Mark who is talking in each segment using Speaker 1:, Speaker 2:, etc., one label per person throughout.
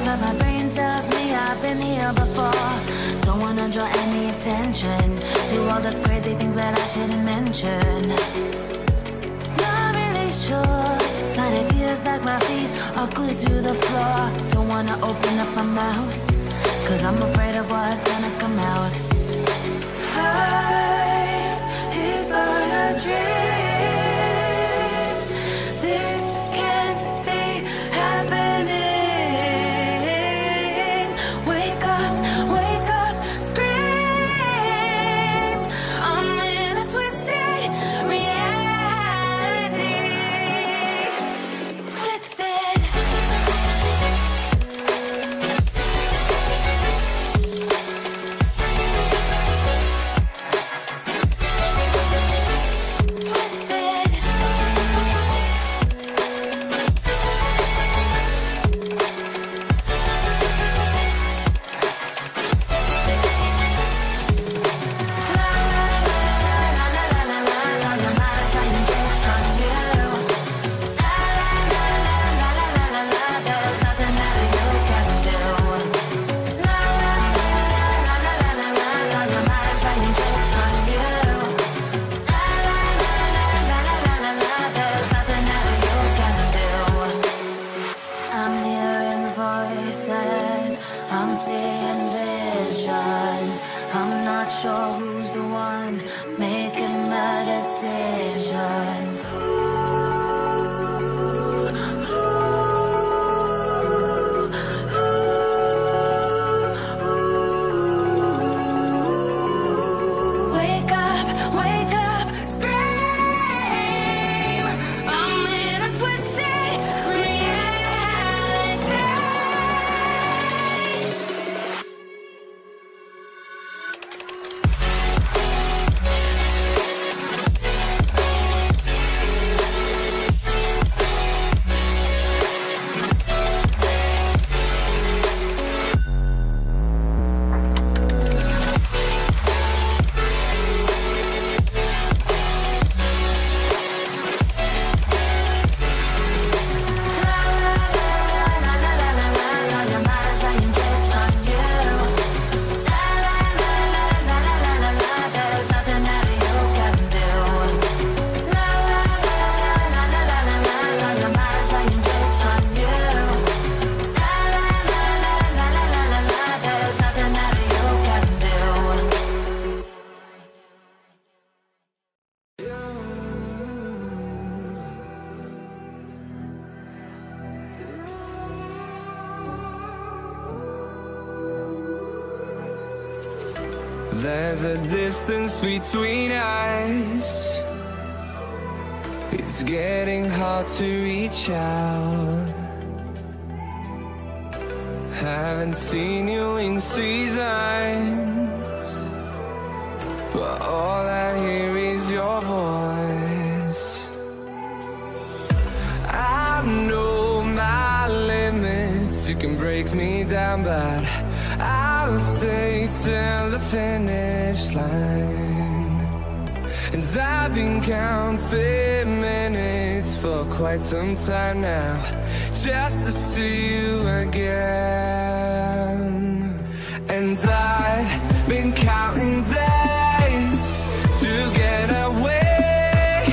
Speaker 1: But my brain tells me I've been here before. Don't wanna draw any attention to all the crazy things that I shouldn't mention. Not really sure, but it feels like my feet are glued to the floor. Don't wanna open up my mouth, cause I'm afraid of what's gonna come out. Life is but a dream. This can't be happening. Sure who's the one making the decisions. Wake up, scream. I'm in a twisted reality.
Speaker 2: There's a distance between us. It's getting hard to reach out. Haven't seen you in seasons, but all I hear is your voice. I know my limits, you can break me down, but I'll stay till the finish line. And I've been counting minutes for quite some time now, just to see you again. And I've been counting days to get away,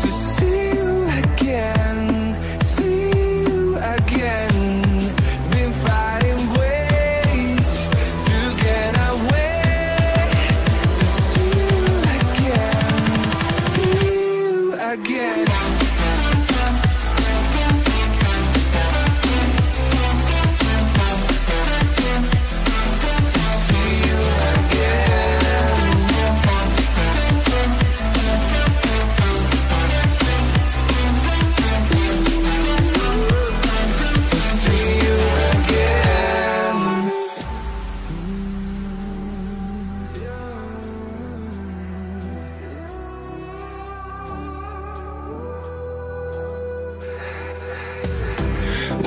Speaker 2: to see you again, see you again. Been fighting ways to get away, to see you again, see you again.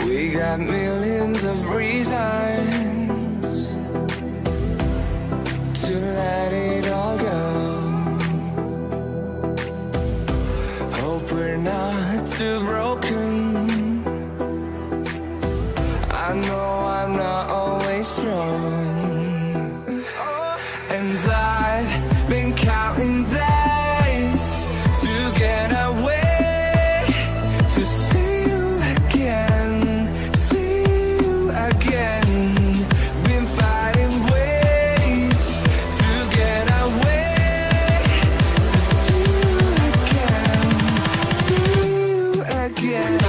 Speaker 2: We got millions of reasons I know I'm not always strong, and I've been counting days to get away, to see you again, see you again. Been fighting ways to get away, to see you again.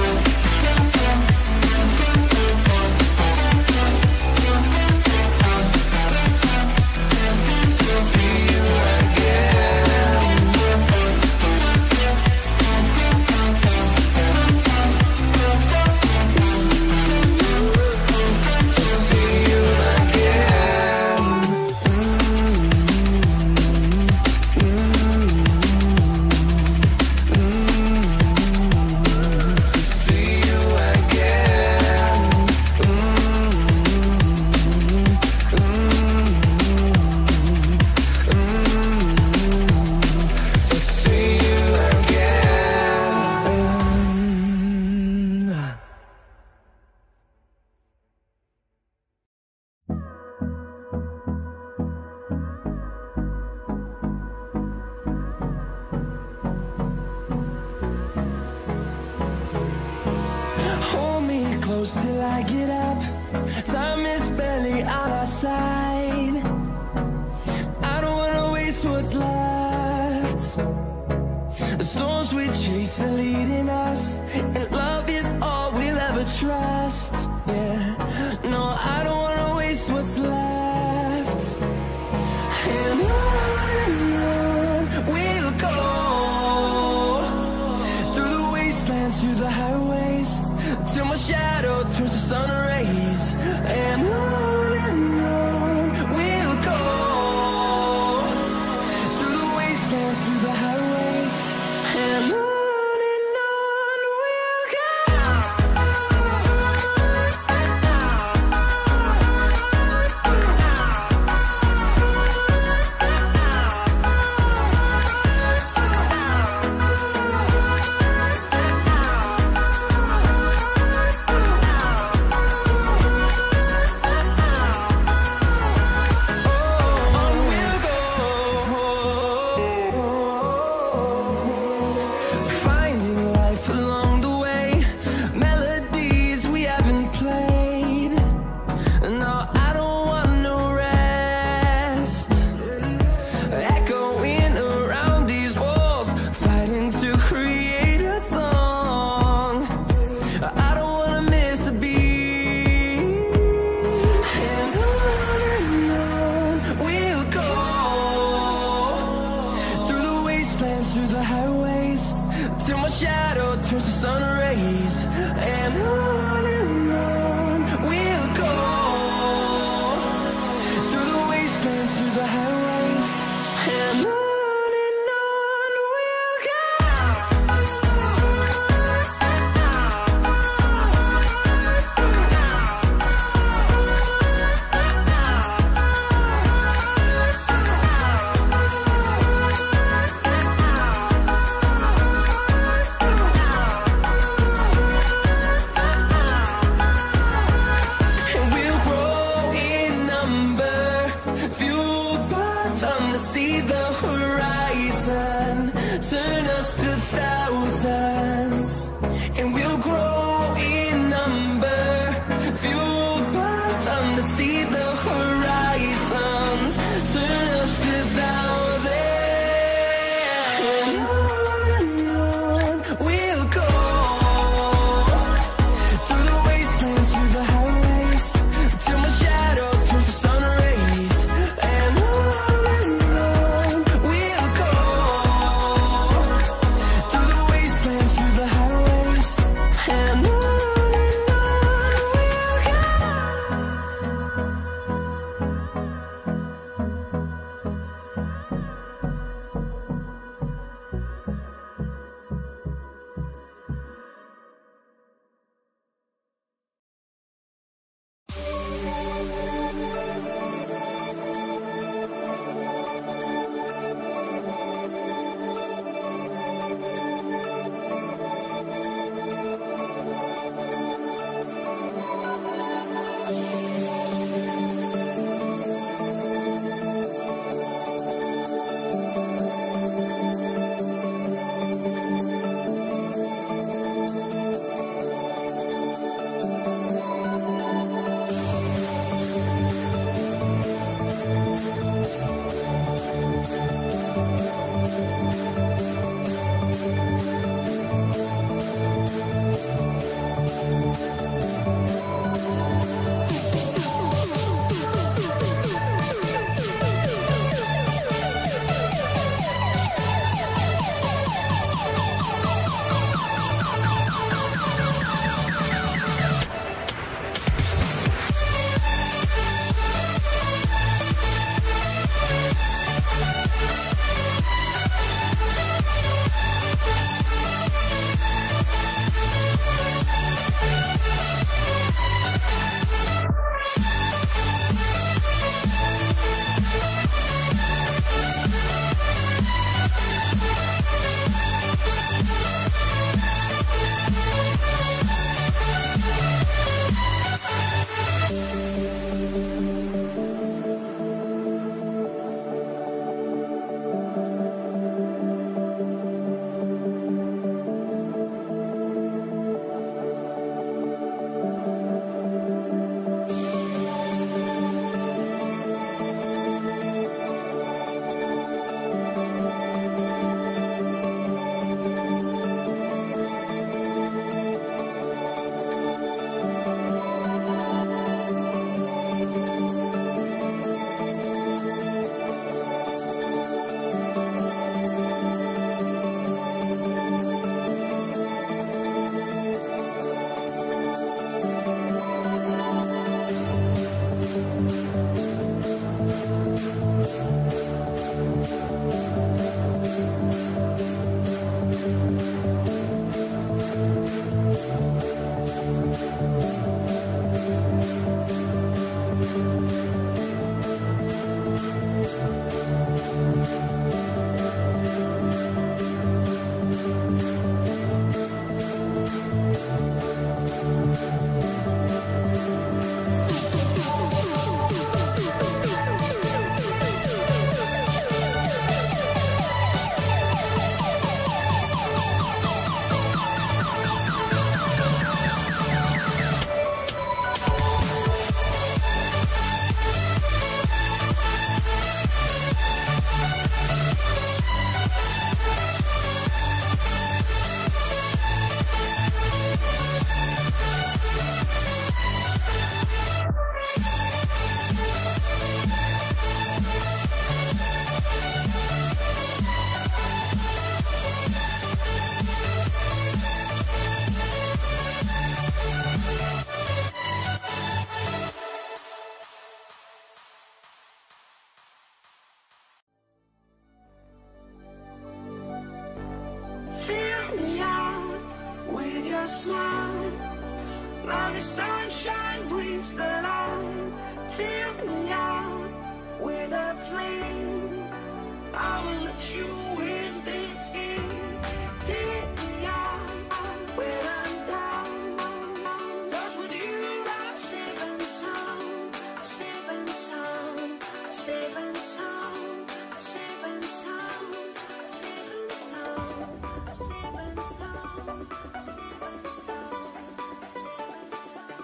Speaker 2: Till I get up, time is barely on our side. I don't wanna waste what's left. The storms we chase are leading us, and love is all we'll ever trust. Yeah, no, I don't wanna waste what's left. And on we'll go, through the wastelands, through the highways, till my shadow turns to sun rays. And on we'll go, through the wastelands, through the highways, and on we'll
Speaker 1: your smile. Now the sunshine brings the light. Fill me out with a flame. I will let you in this game. Take me out when I'm down. 'Cause with you I'm safe and sound. Safe and sound. Safe and sound. Safe and sound. Safe and sound. Safe and sound. Safe and sound. Safe and sound.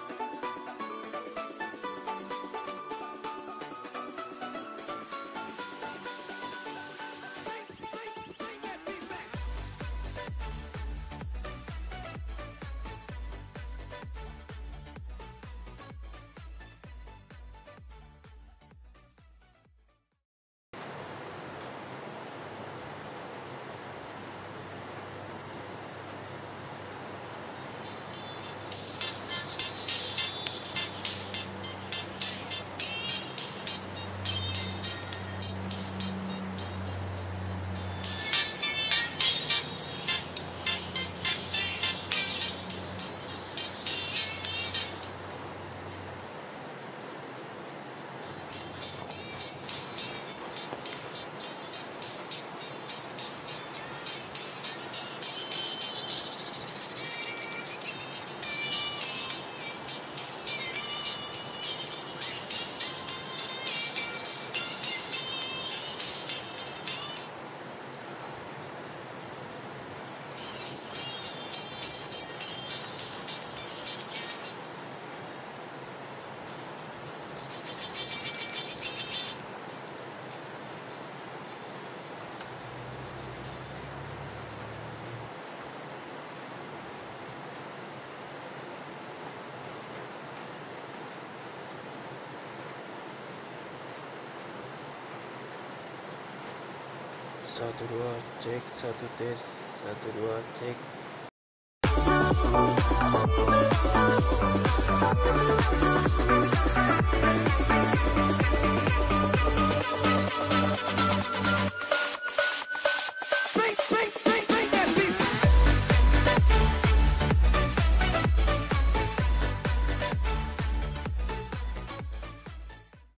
Speaker 3: Satu dua cek, satu tes, satu dua cek.
Speaker 1: Sound,